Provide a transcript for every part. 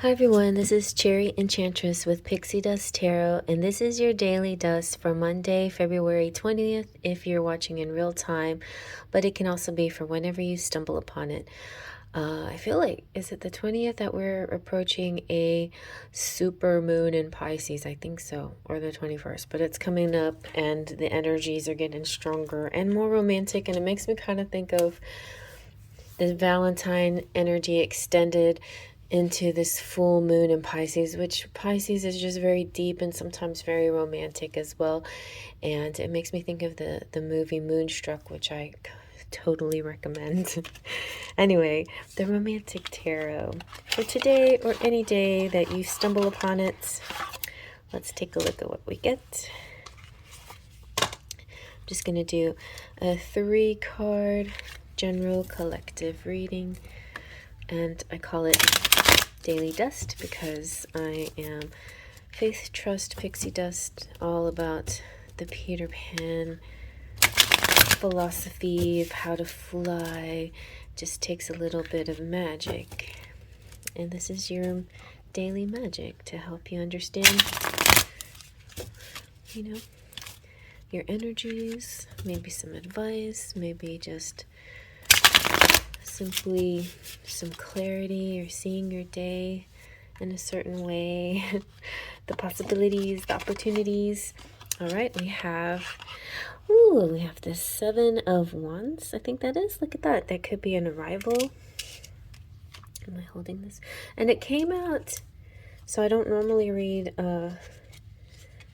Hi everyone, this is Cherry Enchantress with Pixie Dust Tarot, and this is your daily dust for Monday, February 20th, if you're watching in real time, but it can also be for whenever you stumble upon it. I feel like, is it the 20th that we're approaching a super moon in Pisces? I think so, or the 21st, but it's coming up and the energies are getting stronger and more romantic, and it makes me kind of think of the Valentine energy extended into this full moon in Pisces, which Pisces is just very deep and sometimes very romantic as well. And it makes me think of the movie Moonstruck, which I totally recommend. Anyway, the romantic tarot for today or any day that you stumble upon it. Let's take a look at what we get. I'm just going to do a 3-card general collective reading, and I call it Daily Dust because I am Faith, Trust, Pixie Dust, all about the Peter Pan philosophy of how to fly. Just takes a little bit of magic, and this is your daily magic to help you understand, your energies, maybe some advice, maybe just simply some clarity or seeing your day in a certain way, the possibilities, the opportunities. All right, we have the 7 of Wands. I think that is. Look at that. That could be an arrival. Am I holding this? And it came out, so I don't normally read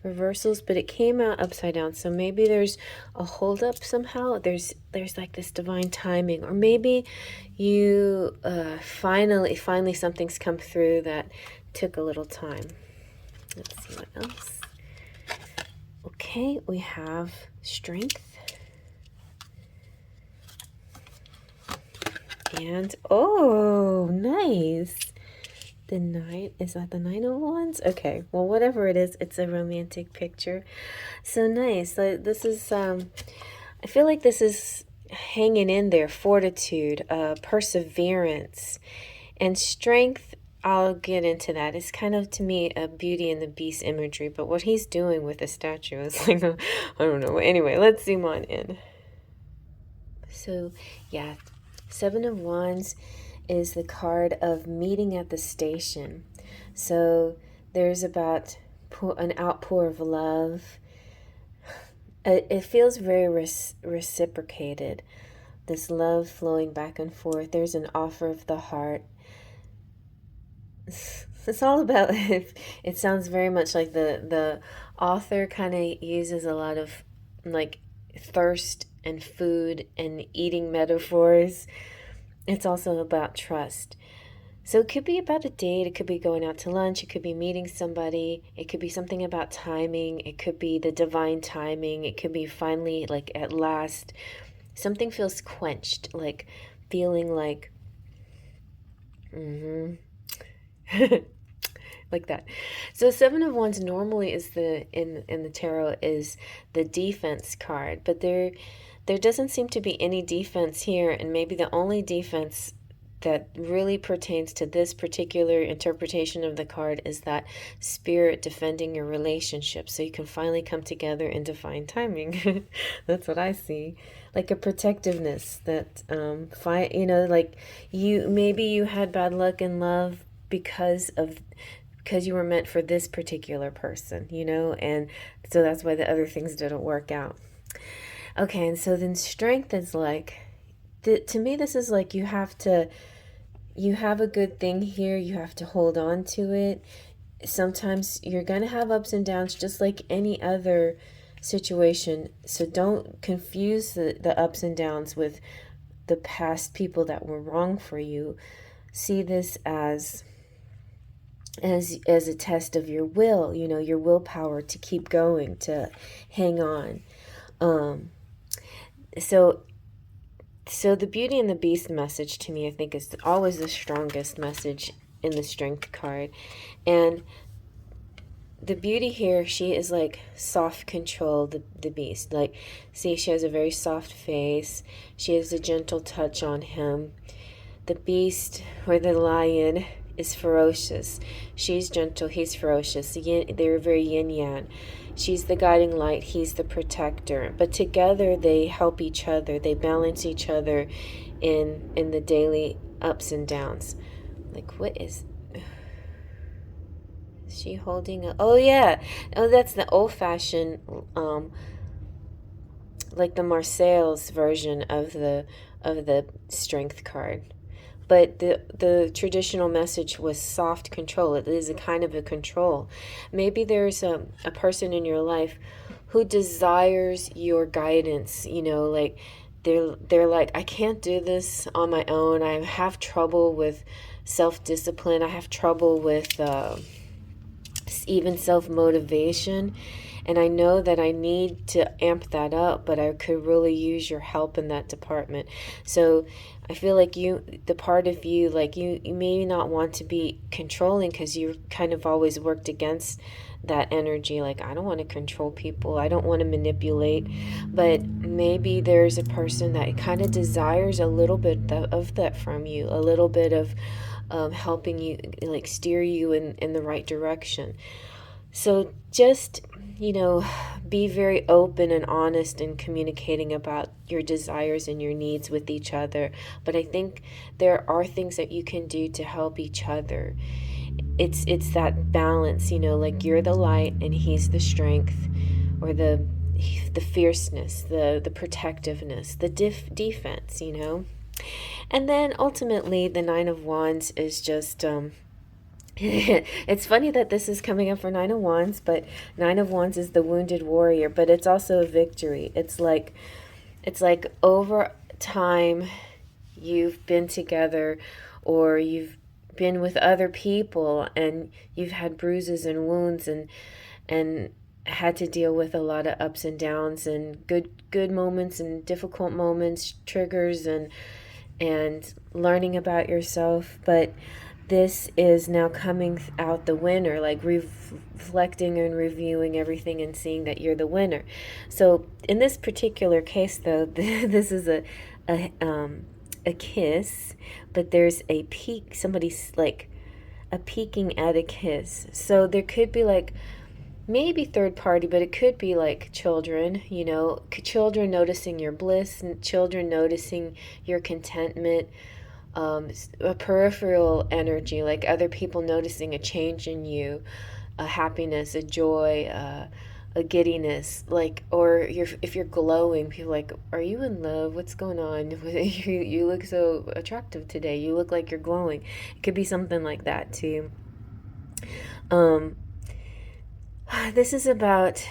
reversals, but it came out upside down, so maybe there's a hold up somehow. There's like this divine timing, or maybe you finally something's come through that took a little time. Let's see what else. Okay, we have strength, and oh, nice. The 9, is that the 9 of Wands? Okay, well, whatever it is, it's a romantic picture. So nice. This is, I feel like this is hanging in there, fortitude, perseverance, and strength. I'll get into that. It's kind of, to me, a Beauty and the Beast imagery, but what he's doing with the statue is like, I don't know. Anyway, let's zoom on in. So, yeah, 7 of Wands is the card of meeting at the station. So there's about an outpour of love. It feels very reciprocated. This love flowing back and forth. There's an offer of the heart. It's all about, it sounds very much like the author kind of uses a lot of like thirst and food and eating metaphors. It's also about trust. So it could be about a date, it could be going out to lunch, it could be meeting somebody, it could be something about timing, it could be the divine timing, it could be finally, like at last, something feels quenched, like feeling like, like that. So 7 of Wands normally is in the tarot is the defense card, but there doesn't seem to be any defense here, and maybe the only defense that really pertains to this particular interpretation of the card is that spirit defending your relationship, so you can finally come together in divine timing. That's what I see, like a protectiveness that like you had bad luck in love because you were meant for this particular person, and so that's why the other things didn't work out. Okay, and so then strength is like, to me, this is like you have a good thing here, you have to hold on to it. Sometimes you're going to have ups and downs just like any other situation, so don't confuse the ups and downs with the past people that were wrong for you. See this as a test of your will, your willpower to keep going, to hang on. So the Beauty and the Beast message to me, I think, is always the strongest message in the Strength card. And the Beauty here, she is like soft control, the Beast. Like, see, she has a very soft face. She has a gentle touch on him. The Beast, or the lion, is ferocious. She's gentle, he's ferocious. They're very yin yang. She's the guiding light, he's the protector. But together they help each other. They balance each other in the daily ups and downs. Like, what is she holding a, oh yeah, oh, that's the old-fashioned like the Marseille's version of the strength card. But the traditional message was soft control. It is a kind of a control. Maybe there's a person in your life who desires your guidance, like they're like, I can't do this on my own. I have trouble with self-discipline. I have trouble with even self-motivation, and I know that I need to amp that up, but I could really use your help in that department. So I feel like the part of you, like you may not want to be controlling because you kind of always worked against that energy. Like, I don't want to control people, I don't want to manipulate. But maybe there's a person that kind of desires a little bit of that from you, a little bit of helping you, like steer you in the right direction. So just, be very open and honest in communicating about your desires and your needs with each other. But I think there are things that you can do to help each other. It's that balance, like you're the light and he's the strength, or the fierceness, the protectiveness, the defense, And then ultimately, the Nine of Wands is just, it's funny that this is coming up for Nine of Wands, but Nine of Wands is the wounded warrior, but it's also a victory. It's like over time you've been together, or you've been with other people, and you've had bruises and wounds, and had to deal with a lot of ups and downs, and good moments and difficult moments, triggers, and learning about yourself. But this is now coming out the winner, like reflecting and reviewing everything and seeing that you're the winner. So in this particular case, though, this is a kiss, but there's a peek. Somebody's like a peeking at a kiss. So there could be like maybe third party, but it could be like children, children noticing your bliss, and children noticing your contentment, a peripheral energy, like other people noticing a change in you, a happiness, a joy, a giddiness, like, or if you're glowing, people like, are you in love? What's going on? You look so attractive today. You look like you're glowing. It could be something like that too. This is about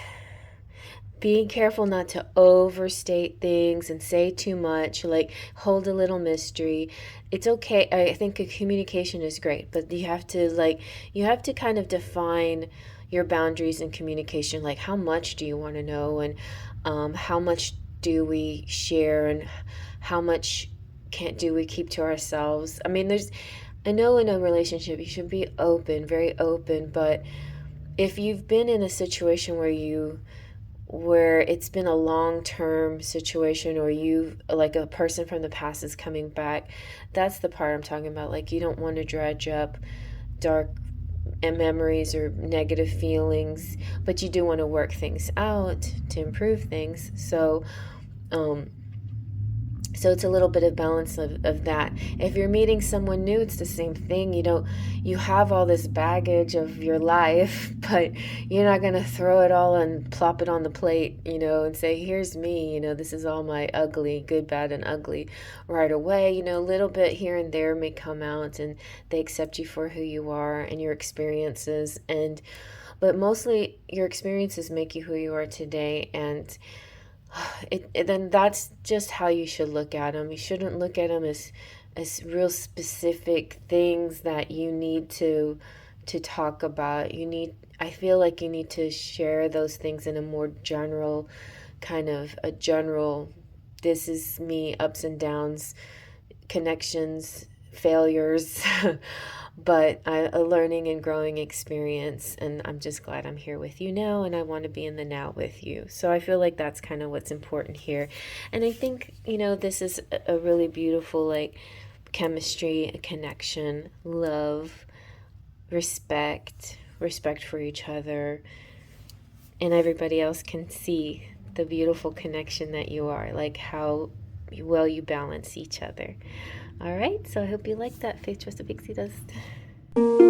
being careful not to overstate things and say too much, like hold a little mystery. It's okay. I think a communication is great, but you have to kind of define your boundaries in communication. Like, how much do you want to know, and how much do we share, and how much do we keep to ourselves? I mean, I know in a relationship you should be open, very open, but if you've been in a situation where it's been a long-term situation, or you, like a person from the past is coming back, that's the part I'm talking about. Like, you don't want to dredge up dark memories or negative feelings, but you do want to work things out to improve things. So it's a little bit of balance of that. If you're meeting someone new, it's the same thing. You have all this baggage of your life, but you're not going to throw it all and plop it on the plate, and say, here's me, this is all my ugly, good, bad, and ugly right away. A little bit here and there may come out, and they accept you for who you are and your experiences. But mostly your experiences make you who you are today. And then that's just how you should look at them. You shouldn't look at them as real specific things that you need to talk about. I feel like you need to share those things in a more general, kind of a general, this is me, ups and downs, connections, failures, but a learning and growing experience. And I'm just glad I'm here with you now, and I want to be in the now with you. So I feel like that's kind of what's important here. And I think, this is a really beautiful, like, chemistry, a connection, love, respect for each other, and everybody else can see the beautiful connection that you are, like how well you balance each other. All right, so I hope you like that. Faith, trust, the pixie dust.